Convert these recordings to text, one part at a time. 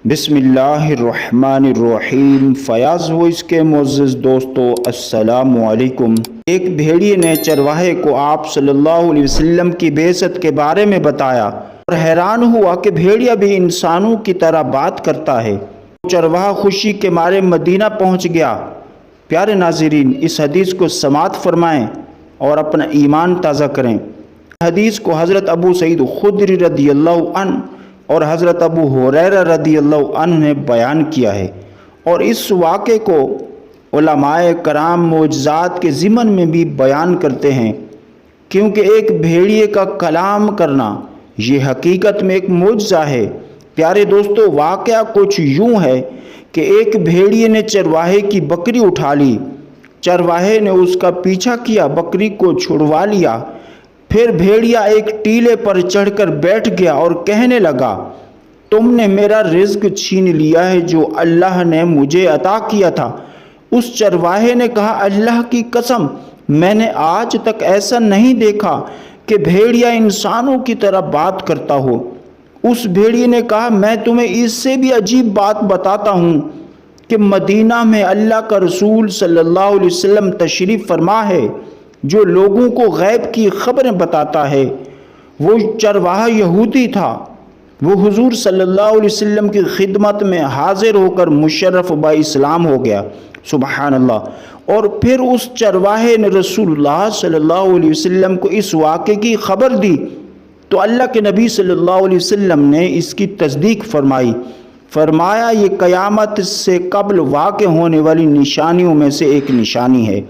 बिस्मिल्लाहिर्रहमानिर्रहीम। फयाज वॉइस के मुअज़्ज़ज़ दोस्तों, अस्सलामु अलैकुम। एक भेड़िए ने चरवाहे को आप सल्लल्लाहु अलैहि वसल्लम की बेइज्जत के बारे में बताया और हैरान हुआ कि भेड़िया भी इंसानों की तरह बात करता है। चरवाहा खुशी के मारे मदीना पहुंच गया। प्यारे नाज़रीन, इस हदीस को समाअत फरमाएं और अपना ईमान ताज़ा करें। हदीस को हज़रत अबू सईद खुदरी रदियल्लाहु अन्हु और हज़रत अबू हुरैरा रदियल्लाहु अन्हु ने बयान किया है और इस वाक़े को उलमाए कराम मोजज़ात के ज़िमन में भी बयान करते हैं, क्योंकि एक भेड़िए का कलाम करना ये हकीकत में एक मोजज़ा है। प्यारे दोस्तों, वाक़या कुछ यूँ है कि एक भेड़िए ने चरवाहे की बकरी उठा ली। चरवाहे ने उसका पीछा किया, बकरी को छुड़वा लिया। फिर भेड़िया एक टीले पर चढ़कर बैठ गया और कहने लगा, तुमने मेरा रिज़्क छीन लिया है जो अल्लाह ने मुझे अता किया था। उस चरवाहे ने कहा, अल्लाह की कसम, मैंने आज तक ऐसा नहीं देखा कि भेड़िया इंसानों की तरह बात करता हो। उस भेड़िए ने कहा, मैं तुम्हें इससे भी अजीब बात बताता हूँ कि मदीना में अल्लाह का रसूल सल्लल्लाहु अलैहि वसल्लम तशरीफ़ फरमा है जो लोगों को गैब की खबरें बताता है। वो चरवाहा यहूदी था। वो हुजूर सल्लल्लाहु अलैहि वसल्लम की खिदमत में हाजिर होकर मुशर्रफ बा इस्लाम हो गया। सुबहान अल्लाह। और फिर उस चरवाहे ने रसूलुल्लाह सल्लल्लाहु अलैहि वसल्लम को इस वाक़े की खबर दी तो अल्लाह के नबी सल्लल्लाहु अलैहि वसल्लम ने इसकी तस्दीक फरमाई। फरमाया, ये क़यामत से कबल वाक़ होने वाली निशानियों में से एक निशानी है।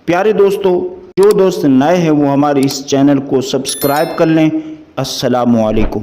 प्यारे दोस्तों, जो दोस्त नए हैं वो हमारे इस चैनल को सब्सक्राइब कर लें। अस्सलामु अलैकुम।